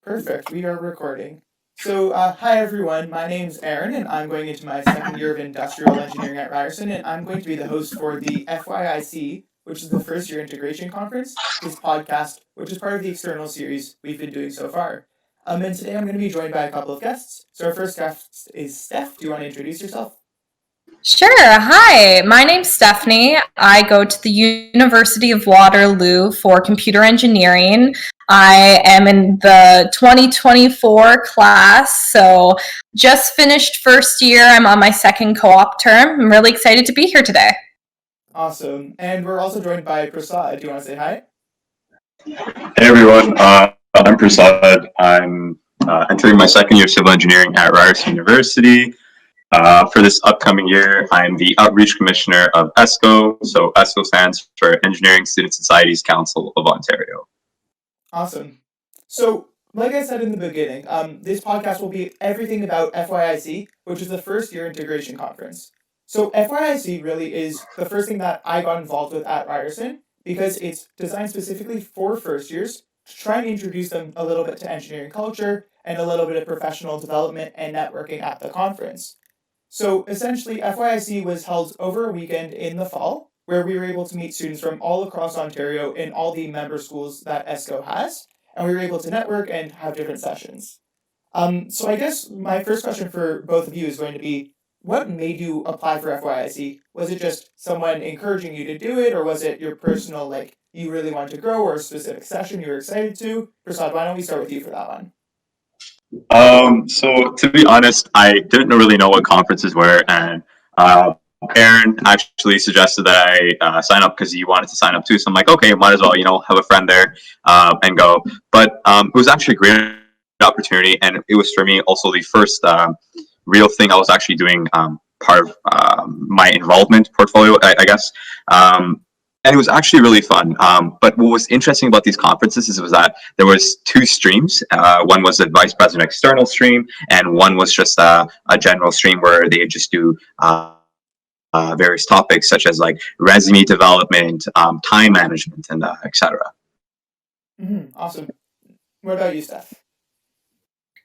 Perfect. We are recording. Hi everyone. My name's Aaron, and I'm going into my second year of industrial engineering at Ryerson, and I'm going to be the host for the FYIC, which is the first year integration conference. This podcast, which is part of the external series we've been doing so far. And today I'm going to be joined by a couple of guests. So our first guest is Steph. Do you want to introduce yourself? Sure. Hi, my name's Stephanie. I go to the University of Waterloo for computer engineering. I am in the 2024 class, so just finished first year. I'm on my second co-op term. I'm really excited to be here today. Awesome. And we're also joined by Prasad. Do you want to say hi? Hey everyone, I'm Prasad. I'm entering my second year of civil engineering at Ryerson University. For this upcoming year, I'm the Outreach Commissioner of ESCO. So ESCO stands for Engineering Student Societies Council of Ontario. Awesome. So, like I said in the beginning, this podcast will be everything about FYIC, which is the first year integration conference. So, FYIC really is the first thing that I got involved with at Ryerson because it's designed specifically for first years to try and introduce them a little bit to engineering culture and a little bit of professional development and networking at the conference. So, essentially, FYIC was held over a weekend in the fall where we were able to meet students from all across Ontario in all the member schools that ESCO has, and we were able to network and have different sessions. So I guess my first question for both of you is going to be, what made you apply for FYIC? Was it just someone encouraging you to do it, or was it your personal, like, you really want to grow, or a specific session you were excited to? Prasad, why don't we start with you for that one? So to be honest, I didn't really know what conferences were, and Aaron actually suggested that I sign up because he wanted to sign up too. So I'm like, okay, might as well, have a friend there and go. But it was actually a great opportunity, and it was for me also the first real thing I was actually doing part of my involvement portfolio, I guess. And it was actually really fun. But what was interesting about these conferences was that there was two streams. One was the vice president external stream, and one was just a general stream where they just do various topics such as like resume development, time management, and etc. Awesome. What about you, Steph?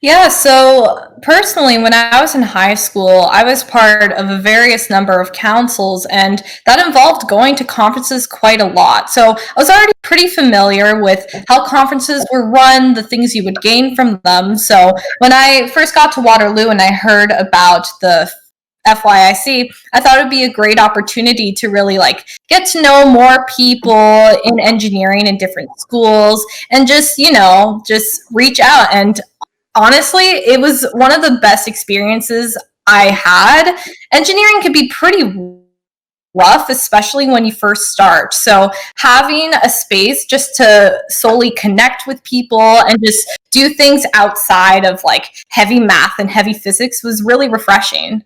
Yeah, so personally, when I was in high school, I was part of a various number of councils, and that involved going to conferences quite a lot. So I was already pretty familiar with how conferences were run, the things you would gain from them. So when I first got to Waterloo and I heard about the FYIC, I thought it would be a great opportunity to really get to know more people in engineering in different schools and just reach out. And honestly, it was one of the best experiences I had. Engineering can be pretty rough, especially when you first start. So having a space just to solely connect with people and just do things outside of heavy math and heavy physics was really refreshing.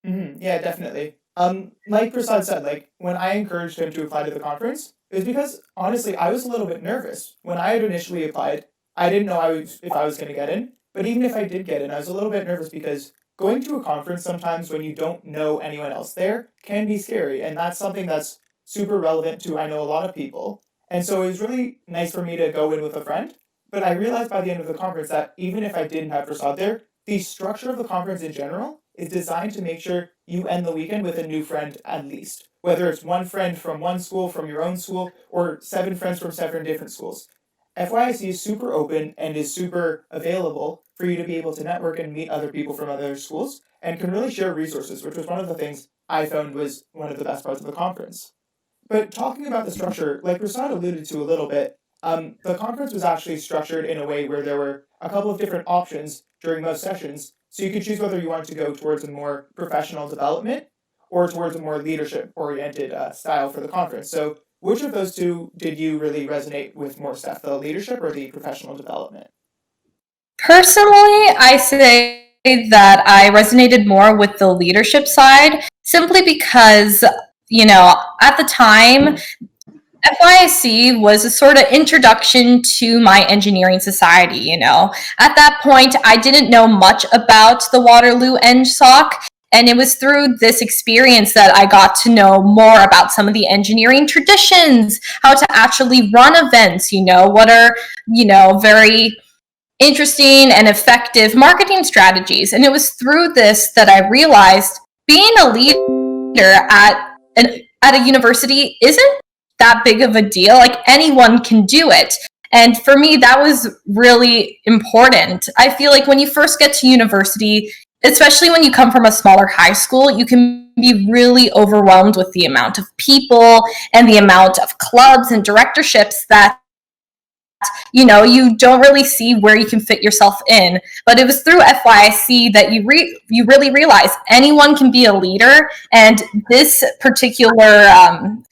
Yeah, definitely. Like Prasad said, when I encouraged him to apply to the conference, it was because honestly I was a little bit nervous when I had initially applied. I didn't know if I was going to get in, but even if I did get in, I was a little bit nervous because going to a conference sometimes when you don't know anyone else there can be scary, and that's something that's super relevant to I know a lot of people. And so it was really nice for me to go in with a friend. But I realized by the end of the conference that even if I didn't have Prasad there, the structure of the conference in general is designed to make sure you end the weekend with a new friend at least. Whether it's one friend from one school, from your own school, or seven friends from seven different schools. FYIC is super open and is super available for you to be able to network and meet other people from other schools and can really share resources, which was one of the things I found was one of the best parts of the conference. But talking about the structure, like Prasad alluded to a little bit, the conference was actually structured in a way where there were a couple of different options during most sessions. So you could choose whether you wanted to go towards a more professional development or towards a more leadership-oriented style for the conference. So which of those two did you really resonate with more, Steph, the leadership or the professional development? Personally, I say that I resonated more with the leadership side simply because, at the time, FYIC was a sort of introduction to my engineering society, At that point, I didn't know much about the Waterloo EngSoc, and it was through this experience that I got to know more about some of the engineering traditions, how to actually run events, what are, very interesting and effective marketing strategies. And it was through this that I realized being a leader at a university isn't that big of a deal. Like anyone can do it. And for me, that was really important. I feel like when you first get to university, especially when you come from a smaller high school, you can be really overwhelmed with the amount of people and the amount of clubs and directorships that you don't really see where you can fit yourself in. But it was through FYIC that you really realize anyone can be a leader, and this particular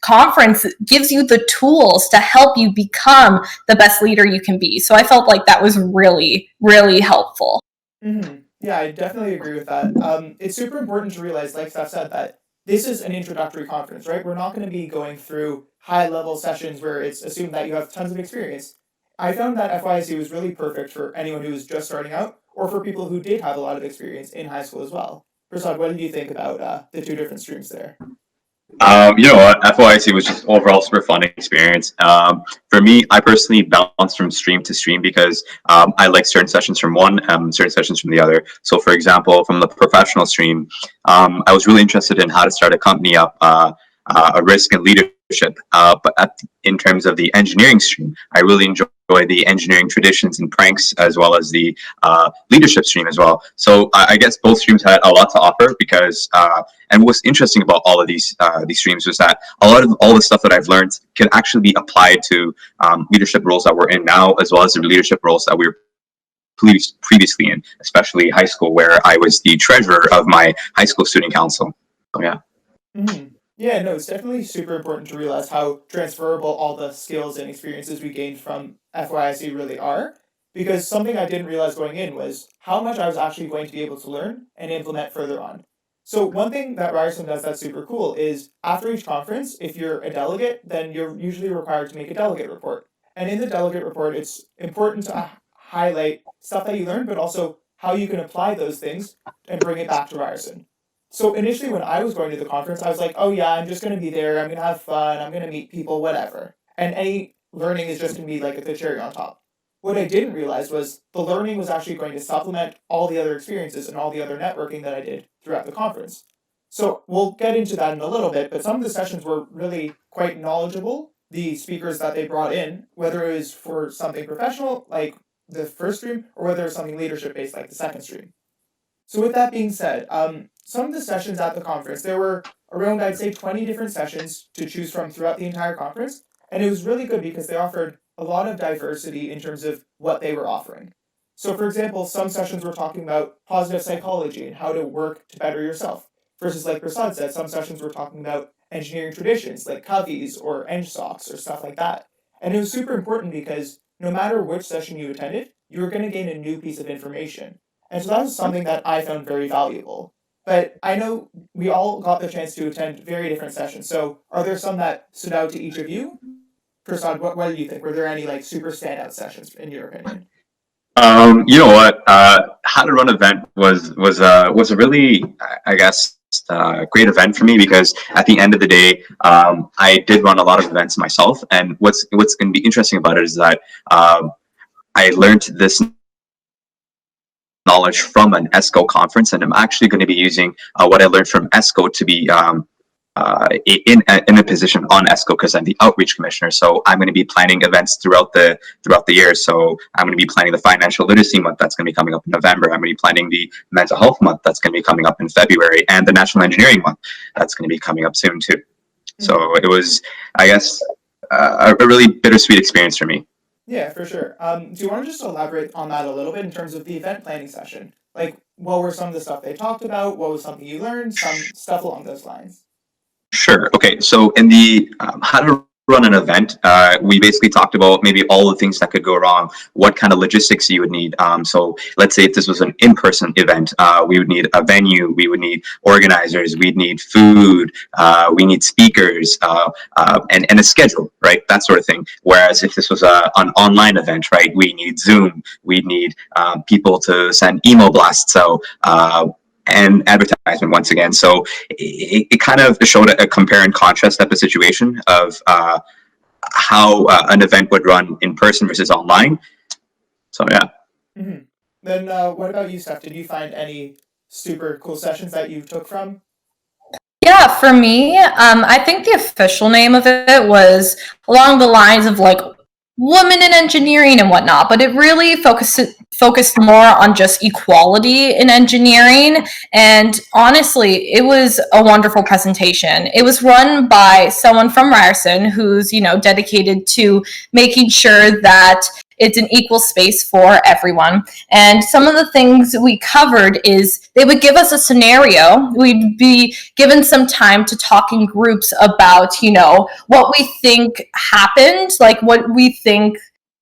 conference gives you the tools to help you become the best leader you can be. So I felt like that was really, really helpful. Mm-hmm. Yeah, I definitely agree with that. It's super important to realize, like Steph said, that this is an introductory conference, right? We're not going to be going through high-level sessions where it's assumed that you have tons of experience. I found that FYIC was really perfect for anyone who was just starting out, or for people who did have a lot of experience in high school as well. Prasad, what did you think about the two different streams there? You know what? FYIC was just overall super fun experience. For me, I personally bounced from stream to stream because I like certain sessions from one, certain sessions from the other. So, for example, from the professional stream, I was really interested in how to start a company up, a risk and leadership. In terms of the engineering stream, I really enjoy the engineering traditions and pranks, as well as the leadership stream as well. So I guess both streams had a lot to offer because, and what's interesting about all of these streams was that a lot of all the stuff that I've learned can actually be applied to leadership roles that we're in now, as well as the leadership roles that we were previously in, especially high school, where I was the treasurer of my high school student council. So yeah. Mm-hmm. Yeah, no, it's definitely super important to realize how transferable all the skills and experiences we gained from FYIC really are. Because something I didn't realize going in was how much I was actually going to be able to learn and implement further on. So one thing that Ryerson does that's super cool is after each conference, if you're a delegate, then you're usually required to make a delegate report. And in the delegate report, it's important to highlight stuff that you learned, but also how you can apply those things and bring it back to Ryerson. So initially when I was going to the conference, I was like, oh yeah, I'm just going to be there. I'm going to have fun. I'm going to meet people, whatever. And any learning is just going to be like the cherry on top. What I didn't realize was the learning was actually going to supplement all the other experiences and all the other networking that I did throughout the conference. So we'll get into that in a little bit, but some of the sessions were really quite knowledgeable. The speakers that they brought in, whether it was for something professional, like the first stream, or whether it was something leadership based, like the second stream. So with that being said, some of the sessions at the conference, there were around, I'd say, 20 different sessions to choose from throughout the entire conference. And it was really good because they offered a lot of diversity in terms of what they were offering. So for example, some sessions were talking about positive psychology and how to work to better yourself. Versus like Prasad said, some sessions were talking about engineering traditions like coveys or NSOCs or stuff like that. And it was super important because no matter which session you attended, you were going to gain a new piece of information. And so that was something that I found very valuable. But I know we all got the chance to attend very different sessions. So are there some that stood out to each of you? Prasad, what do you think? Were there any like super standout sessions in your opinion? You know what? How to run event was a really, I guess, great event for me because at the end of the day, I did run a lot of events myself, and what's going to be interesting about it is that I learned this knowledge from an ESCO conference, and I'm actually going to be using what I learned from ESCO to be in a position on ESCO because I'm the outreach commissioner. So I'm going to be planning events throughout the year. So I'm going to be planning the financial literacy month that's going to be coming up in November. I'm going to be planning the mental health month that's going to be coming up in February, and the national engineering month that's going to be coming up soon too. So it was, I guess, a really bittersweet experience for me. Yeah, for sure. Do you want to just elaborate on that a little bit in terms of the event planning session? Like, what were some of the stuff they talked about? What was something you learned? Some stuff along those lines. Sure. Okay. So in the how to run an event, we basically talked about maybe all the things that could go wrong, what kind of logistics you would need. So let's say if this was an in-person event, we would need a venue, we would need organizers, we'd need food, we need speakers, and a schedule, right? That sort of thing. Whereas if this was an online event, right, we need Zoom, we need people to send email blasts out. And advertisement once again. So it kind of showed a compare and contrast type of situation of how an event would run in person versus online. So yeah. Hmm. Then what about you, Steph? Did you find any super cool sessions that you took from? Yeah, for me, I think the official name of it was along the lines of like women in engineering and whatnot, but it really focused more on just equality in engineering. And honestly, it was a wonderful presentation. It was run by someone from Ryerson who's, dedicated to making sure that it's an equal space for everyone. And some of the things we covered is they would give us a scenario. We'd be given some time to talk in groups about, what we think happened, like what we think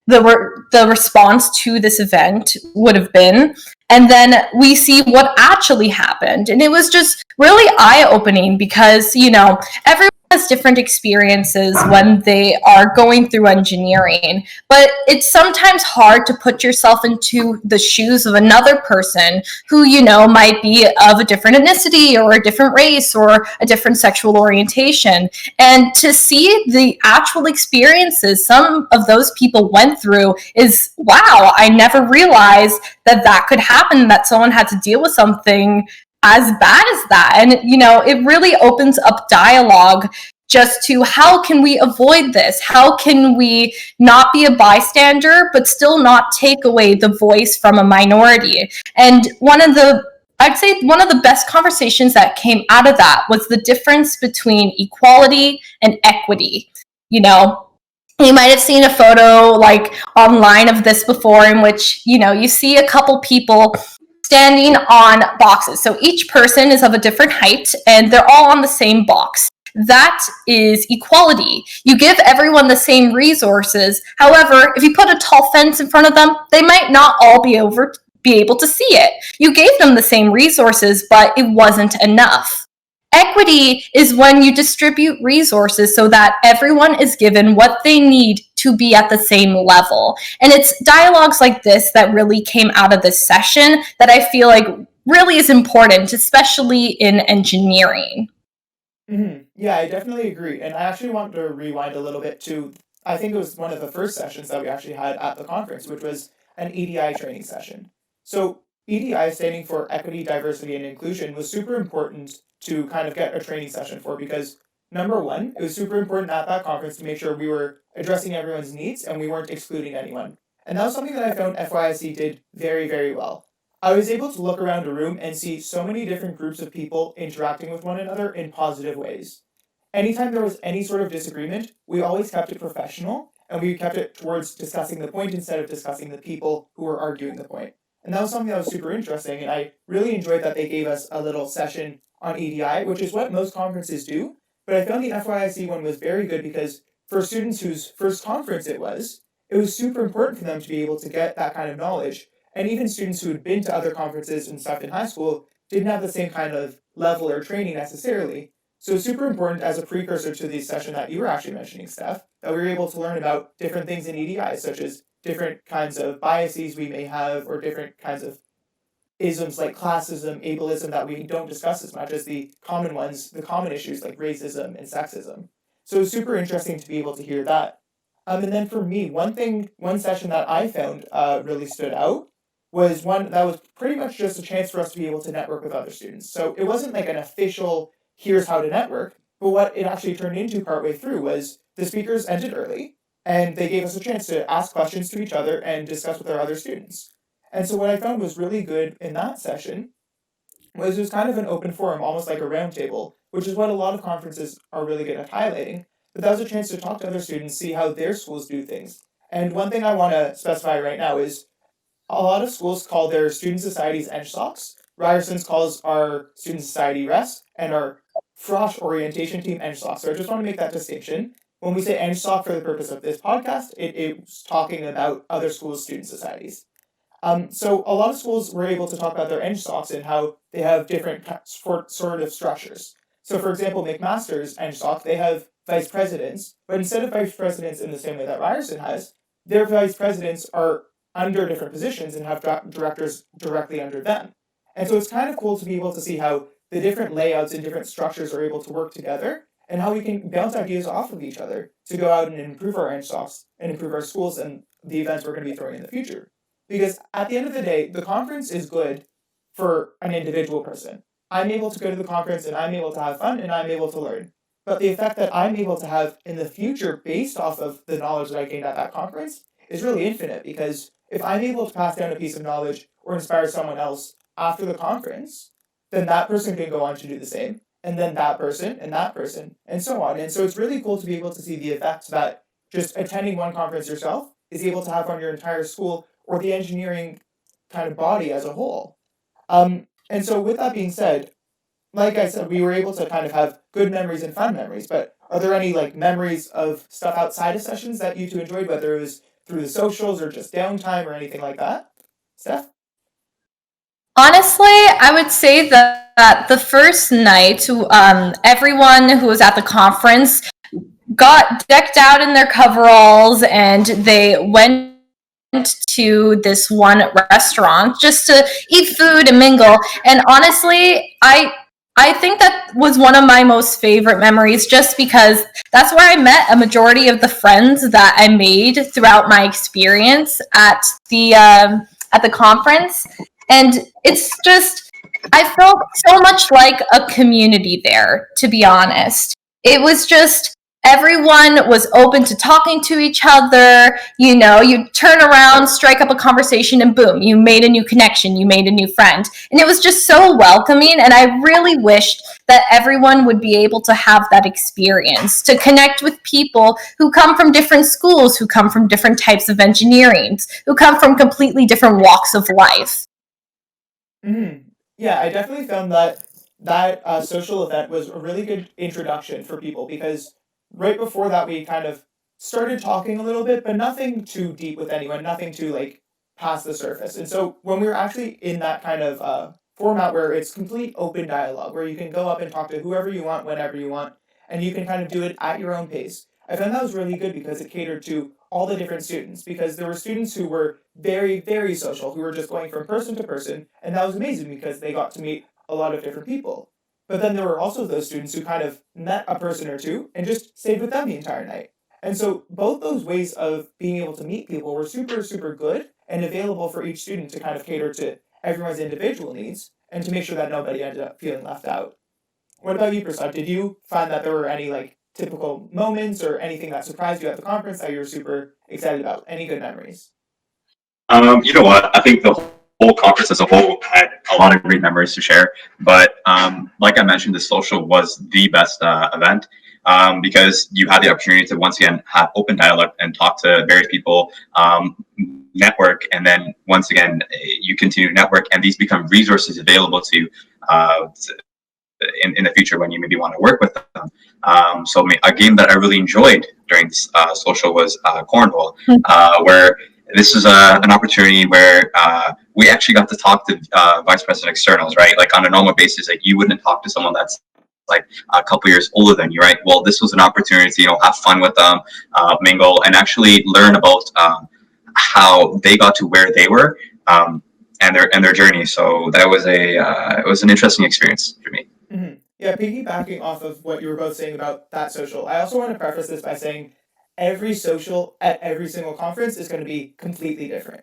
the response to this event would have been. And then we see what actually happened. And it was just really eye opening because, everyone has different experiences when they are going through engineering, but it's sometimes hard to put yourself into the shoes of another person who, might be of a different ethnicity or a different race or a different sexual orientation. And to see the actual experiences some of those people went through is wow, I never realized that that could happen, that someone had to deal with something as bad as that. And, it really opens up dialogue just to how can we avoid this? How can we not be a bystander, but still not take away the voice from a minority? And I'd say one of the best conversations that came out of that was the difference between equality and equity. You might have seen a photo like online of this before in which, you see a couple people standing on boxes. So each person is of a different height and they're all on the same box. That is equality. You give everyone the same resources. However, if you put a tall fence in front of them, they might not all be able to see it. You gave them the same resources, but it wasn't enough. Equity is when you distribute resources so that everyone is given what they need to be at the same level. And it's dialogues like this that really came out of this session that I feel like really is important, especially in engineering. Yeah, I definitely agree. And I actually want to rewind a little bit to, I think it was one of the first sessions that we actually had at the conference, which was an EDI training session. So, EDI, standing for Equity, Diversity, and Inclusion, was super important to kind of get a training session for because, number one, it was super important at that conference to make sure we were addressing everyone's needs and we weren't excluding anyone. And that was something that I found FYIC did very, very well. I was able to look around a room and see so many different groups of people interacting with one another in positive ways. Anytime there was any sort of disagreement, we always kept it professional and we kept it towards discussing the point instead of discussing the people who were arguing the point. And that was something that was super interesting, and I really enjoyed that they gave us a little session on EDI, which is what most conferences do. But I found the FYIC one was very good because for students whose first conference it was super important for them to be able to get that kind of knowledge. And even students who had been to other conferences and stuff in high school didn't have the same kind of level or training necessarily. So it's super important as a precursor to the session that you were actually mentioning, Steph, that we were able to learn about different things in EDI, such as different kinds of biases we may have, or different kinds of isms like classism, ableism that we don't discuss as much as the common ones, the common issues like racism and sexism. So it's super interesting to be able to hear that. And then for me, one session that I found really stood out was one that was pretty much just a chance for us to be able to network with other students. So it wasn't like an official here's how to network, but what it actually turned into partway through was the speakers ended early and they gave us a chance to ask questions to each other and discuss with our other students. And so what I found was really good in that session was it was kind of an open forum, almost like a round table, which is what a lot of conferences are really good at highlighting. But that was a chance to talk to other students, see how their schools do things. And one thing I want to specify right now is a lot of schools call their student societies NSOCs. Ryerson's calls our student society RES and our Frosh orientation team NSOC. So I just want to make that distinction. When we say NSOC for the purpose of this podcast, it's talking about other schools' student societies. So a lot of schools were able to talk about their NSOCs and how they have different sort of structures. So for example, McMaster's NSOC, they have vice presidents, but instead of vice presidents in the same way that Ryerson has, their vice presidents are under different positions and have directors directly under them. And so it's kind of cool to be able to see how the different layouts and different structures are able to work together and how we can bounce ideas off of each other to go out and improve our NSOCs and improve our schools and the events we're going to be throwing in the future. Because at the end of the day, the conference is good for an individual person. I'm able to go to the conference and I'm able to have fun and I'm able to learn. But the effect that I'm able to have in the future based off of the knowledge that I gained at that conference is really infinite, because if I'm able to pass down a piece of knowledge or inspire someone else after the conference, then that person can go on to do the same. And then that person and so on. And so it's really cool to be able to see the effects that just attending one conference yourself is able to have on your entire school or the engineering kind of body as a whole. And so with that being said, like I said, we were able to kind of have good memories and fun memories, but are there any like memories of stuff outside of sessions that you two enjoyed, whether it was through the socials or just downtime or anything like that? Steph? Honestly, I would say that the first night, everyone who was at the conference got decked out in their coveralls and they went to this one restaurant just to eat food and mingle. And honestly, I think that was one of my most favorite memories, just because that's where I met a majority of the friends that I made throughout my experience at the conference. And it's just, I felt so much like a community there, to be honest. It was just, everyone was open to talking to each other. You know, you turn around, strike up a conversation, and boom, you made a new connection, you made a new friend. And it was just so welcoming. And I really wished that everyone would be able to have that experience, to connect with people who come from different schools, who come from different types of engineering, who come from completely different walks of life. Yeah, I definitely found that social event was a really good introduction for people, because right before that we kind of started talking a little bit, but nothing too deep with anyone, nothing too like past the surface. And so when we were actually in that kind of format where it's complete open dialogue, where you can go up and talk to whoever you want, whenever you want, and you can kind of do it at your own pace, I found that was really good because it catered to all the different students, because there were students who were very, very social, who were just going from person to person, and that was amazing because they got to meet a lot of different people. But then there were also those students who kind of met a person or two and just stayed with them the entire night. And so both those ways of being able to meet people were super, super good and available for each student to kind of cater to everyone's individual needs and to make sure that nobody ended up feeling left out. What about you, Prasad? Did you find that there were any like typical moments or anything that surprised you at the conference that you were super excited about? Any good memories? You know what? I think the whole conference as a whole had a lot of great memories to share. But like I mentioned, the social was the best event, because you had the opportunity to once again have open dialogue and talk to various people, network, and then once again you continue to network, and these become resources available to in the future when you maybe want to work with them. So a game that I really enjoyed during this social was cornhole, where this is an opportunity where we actually got to talk to vice president externals, right? Like on a normal basis, like you wouldn't talk to someone that's like a couple years older than you, right? Well, this was an opportunity to, have fun with them, mingle, and actually learn about how they got to where they were, and their journey. So that was it was an interesting experience for me. Yeah, piggybacking off of what you were both saying about that social, I also want to preface this by saying every social at every single conference is going to be completely different.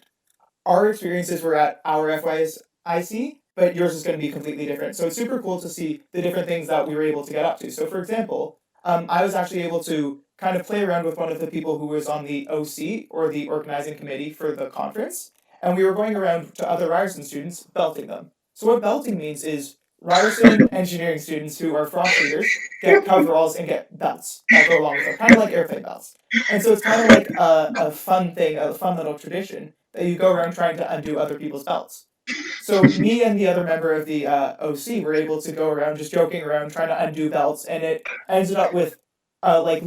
Our experiences were at our FYIC, but yours is going to be completely different. So it's super cool to see the different things that we were able to get up to. So, for example, I was actually able to kind of play around with one of the people who was on the OC, or the organizing committee for the conference, and we were going around to other Ryerson students belting them. So what belting means is Ryerson engineering students who are frost leaders get coveralls and get belts that go along with them, kind of like airplane belts. And so it's kind of like a fun thing, a fun little tradition that you go around trying to undo other people's belts. So me and the other member of the OC were able to go around just joking around trying to undo belts, and it ended up with like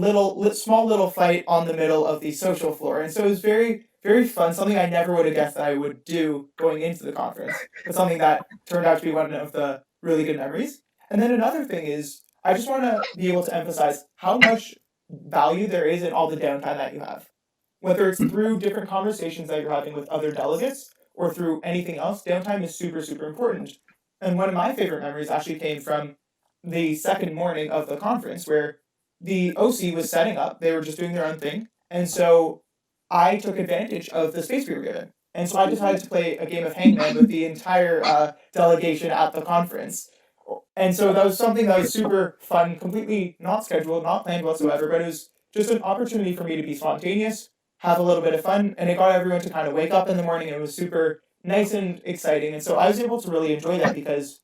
small little fight on the middle of the social floor. And so it was very, very fun, something I never would have guessed that I would do going into the conference, but something that turned out to be one of the really good memories. And then another thing is, I just want to be able to emphasize how much value there is in all the downtime that you have. Whether it's through different conversations that you're having with other delegates or through anything else, downtime is super, super important. And one of my favorite memories actually came from the second morning of the conference, where the OC was setting up, they were just doing their own thing. And so I took advantage of the space we were given. And so I decided to play a game of hangman with the entire delegation at the conference. And so that was something that was super fun, completely not scheduled, not planned whatsoever, but it was just an opportunity for me to be spontaneous, have a little bit of fun, and it got everyone to kind of wake up in the morning. It was super nice and exciting. And so I was able to really enjoy that because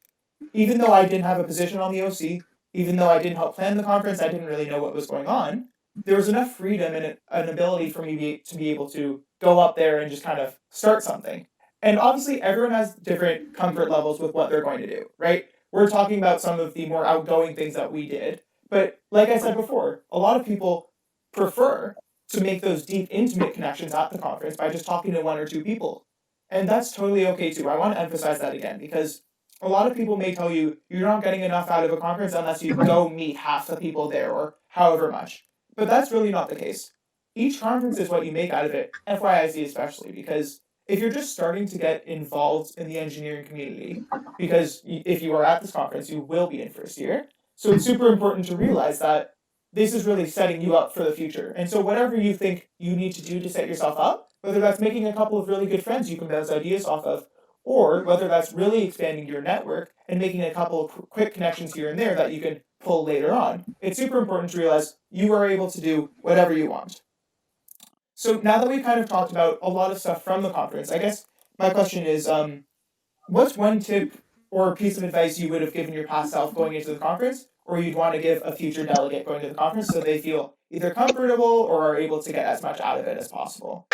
even though I didn't have a position on the OC, even though I didn't help plan the conference, I didn't really know what was going on. There was enough freedom and an ability for me to be able to go up there and just kind of start something. And obviously, everyone has different comfort levels with what they're going to do, right? We're talking about some of the more outgoing things that we did. But like I said before, a lot of people prefer to make those deep, intimate connections at the conference by just talking to one or two people. And that's totally okay too. I want to emphasize that again because a lot of people may tell you you're not getting enough out of a conference unless you go meet half the people there or however much. But that's really not the case. Each conference is what you make out of it, FYIC especially, because if you're just starting to get involved in the engineering community, because if you are at this conference, you will be in first year. So it's super important to realize that this is really setting you up for the future. And so whatever you think you need to do to set yourself up, whether that's making a couple of really good friends you can bounce ideas off of, or whether that's really expanding your network and making a couple of quick connections here and there that you can pull later on. It's super important to realize you are able to do whatever you want. So now that we've kind of talked about a lot of stuff from the conference, I guess my question is, what's one tip or piece of advice you would have given your past self going into the conference, or you'd want to give a future delegate going to the conference so they feel either comfortable or are able to get as much out of it as possible?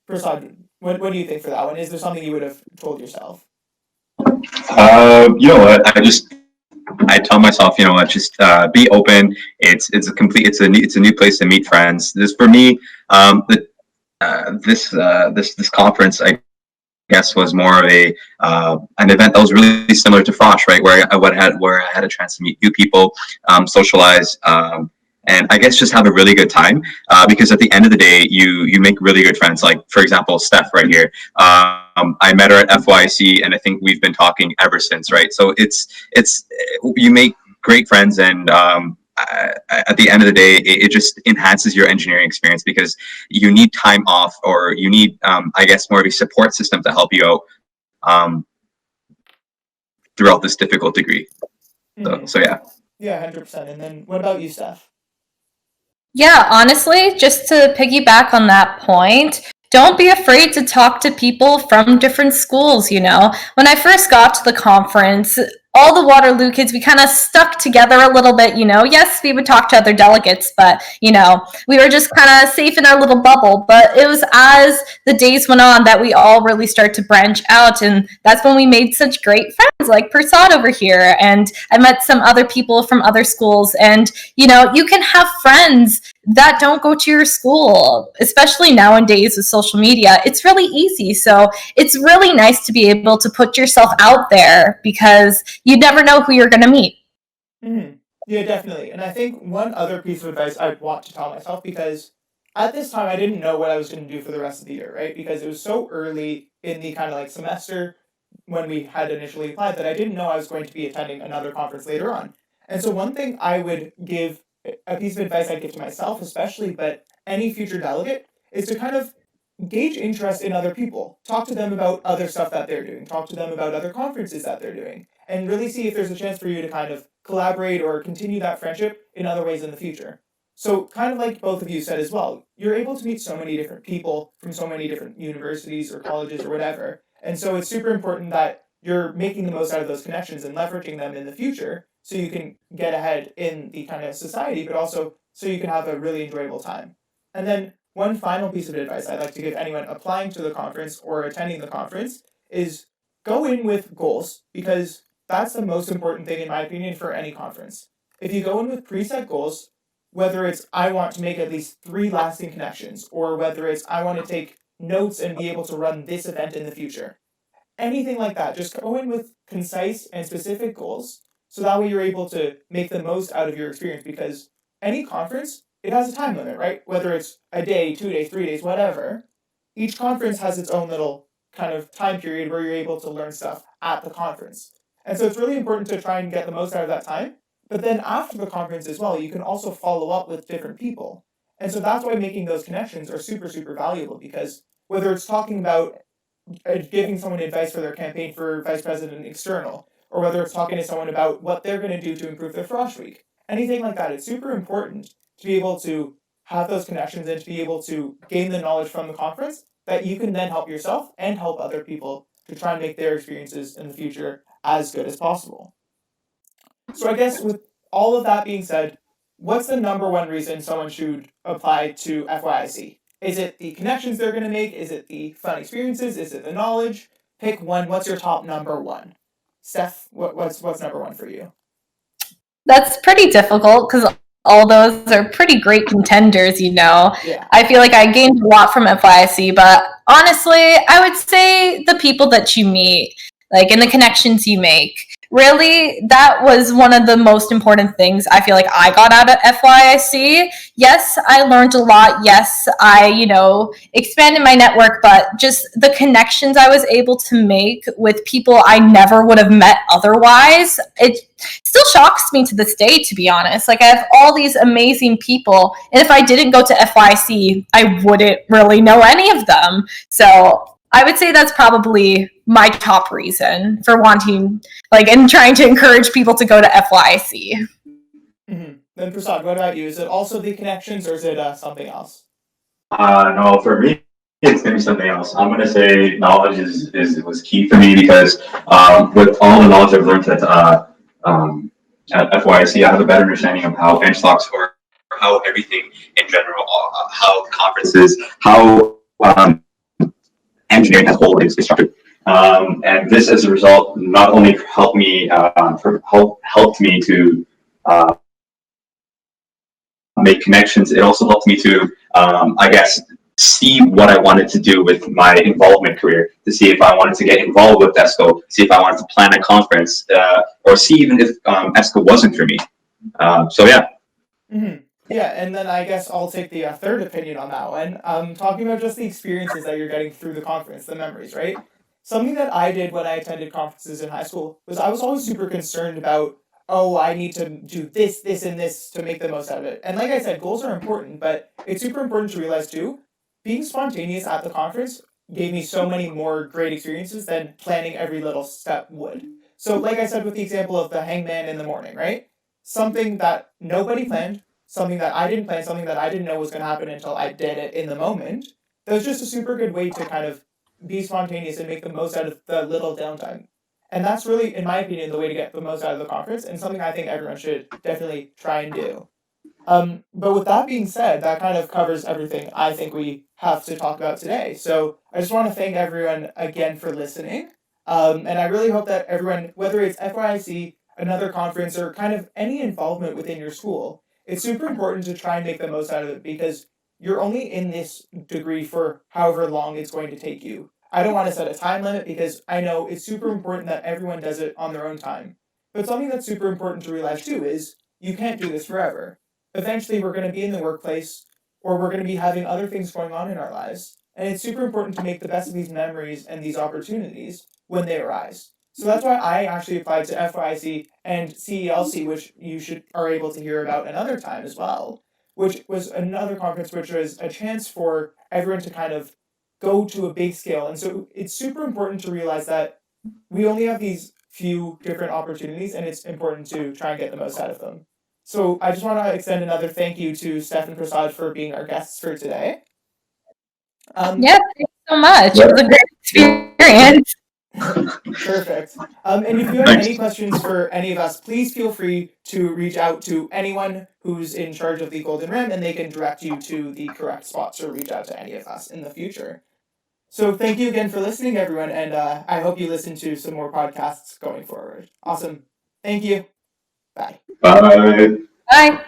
Prasad, what do you think for that one? Is there something you would have told yourself? You know what? I tell myself, you know what, just be open. It's a new place to meet friends. This for me, this conference, I guess, was more of a an event that was really similar to Frosh, right? Where I had a chance to meet new people, socialize, and I guess just have a really good time. Because at the end of the day, you make really good friends. Like for example, Steph right here. I met her at FYIC, and I think we've been talking ever since, right? So it's you make great friends, and at the end of the day, it just enhances your engineering experience because you need time off, or you need, I guess, more of a support system to help you out throughout this difficult degree. So yeah. Yeah, 100%. And then what about you, Steph? Yeah, honestly, just to piggyback on that point, don't be afraid to talk to people from different schools, you know. When I first got to the conference, all the Waterloo kids, we kind of stuck together a little bit, you know. Yes, we would talk to other delegates, but, you know, we were just kind of safe in our little bubble. But it was as the days went on that we all really started to branch out. And that's when we made such great friends, like Prasad over here. And I met some other people from other schools. And, you know, you can have friends that don't go to your school, especially nowadays with social media. It's really easy. So it's really nice to be able to put yourself out there because you never know who you're going to meet. Mm-hmm. Yeah, definitely. And I think one other piece of advice I'd want to tell myself, because at this time I didn't know what I was going to do for the rest of the year, right? Because it was so early in the kind of like semester when we had initially applied that I didn't know I was going to be attending another conference later on. And so one thing I would give, a piece of advice I'd give to myself especially, but any future delegate, is to kind of gauge interest in other people. Talk to them about other stuff that they're doing. Talk to them about other conferences that they're doing. And really see if there's a chance for you to kind of collaborate or continue that friendship in other ways in the future. So kind of like both of you said as well, you're able to meet so many different people from so many different universities or colleges or whatever. And so it's super important that you're making the most out of those connections and leveraging them in the future so you can get ahead in the kind of society, but also so you can have a really enjoyable time. And then one final piece of advice I'd like to give anyone applying to the conference or attending the conference is go in with goals, because that's the most important thing in my opinion for any conference. If you go in with preset goals, whether it's I want to make at least 3 lasting connections, or whether it's I want to take notes and be able to run this event in the future, anything like that, just go in with concise and specific goals so that way you're able to make the most out of your experience, because any conference, it has a time limit, right? Whether it's a day, 2 days, 3 days, whatever, each conference has its own little kind of time period where you're able to learn stuff at the conference. And so it's really important to try and get the most out of that time. But then after the conference as well, you can also follow up with different people. And so that's why making those connections are super, super valuable, because whether it's talking about giving someone advice for their campaign for vice president external, or whether it's talking to someone about what they're going to do to improve their frosh week. Anything like that, it's super important to be able to have those connections and to be able to gain the knowledge from the conference that you can then help yourself and help other people to try and make their experiences in the future as good as possible. So I guess with all of that being said, what's the number one reason someone should apply to FYIC? Is it the connections they're going to make? Is it the fun experiences? Is it the knowledge? Pick one. What's your top number one? Steph, what's number one for you? That's pretty difficult because all those are pretty great contenders, you know. Yeah. I feel like I gained a lot from FYIC, but honestly, I would say the people that you meet, like, and the connections you make. Really, that was one of the most important things I feel like I got out of FYIC. Yes, I learned a lot. Yes, I, expanded my network, but just the connections I was able to make with people I never would have met otherwise, it still shocks me to this day, to be honest. Like, I have all these amazing people, and if I didn't go to FYIC, I wouldn't really know any of them. So I would say that's probably my top reason for wanting, and trying to encourage people to go to FYIC. Mm-hmm. Then Prasad, what about you? Is it also the connections, or is it something else? No, for me, it's gonna be something else. I'm gonna say knowledge was key for me because with all the knowledge I've learned at FYIC, I have a better understanding of how bench stocks work, how everything in general, how conferences, how engineering as a whole is structured. And this, as a result, not only helped me to make connections, it also helped me to, see what I wanted to do with my involvement career, to see if I wanted to get involved with ESCO, see if I wanted to plan a conference, or see even if ESCO wasn't for me. So yeah. Mm-hmm. Yeah, and then I guess I'll take the third opinion on that one. Talking about just the experiences that you're getting through the conference, the memories, right? Something that I did when I attended conferences in high school was I was always super concerned about, I need to do this, this, and this to make the most out of it. And like I said, goals are important, but it's super important to realize too, being spontaneous at the conference gave me so many more great experiences than planning every little step would. So like I said with the example of the hangman in the morning, right? Something that nobody planned, something that I didn't plan, something that I didn't know was going to happen until I did it in the moment. That was just a super good way to kind of be spontaneous and make the most out of the little downtime. And that's really, in my opinion, the way to get the most out of the conference, and something I think everyone should definitely try and do. But with that being said, that kind of covers everything I think we have to talk about today. So I just want to thank everyone again for listening. And I really hope that everyone, whether it's FYIC, another conference, or kind of any involvement within your school, it's super important to try and make the most out of it because you're only in this degree for however long it's going to take you. I don't want to set a time limit because I know it's super important that everyone does it on their own time. But something that's super important to realize too is you can't do this forever. Eventually we're going to be in the workplace or we're going to be having other things going on in our lives. And it's super important to make the best of these memories and these opportunities when they arise. So that's why I actually applied to FYIC and CELC, which you are able to hear about another time as well, which was another conference which was a chance for everyone to kind of go to a big scale. And so it's super important to realize that we only have these few different opportunities and it's important to try and get the most out of them. So I just want to extend another thank you to Steph and Prasad for being our guests for today. Yeah, thanks so much. It was a great experience. Perfect. And if you have any questions for any of us, please feel free to reach out to anyone who's in charge of the Golden Rim and they can direct you to the correct spots or reach out to any of us in the future. So thank you again for listening, everyone, and I hope you listen to some more podcasts going forward. Awesome. Thank you. Bye. Bye. Bye.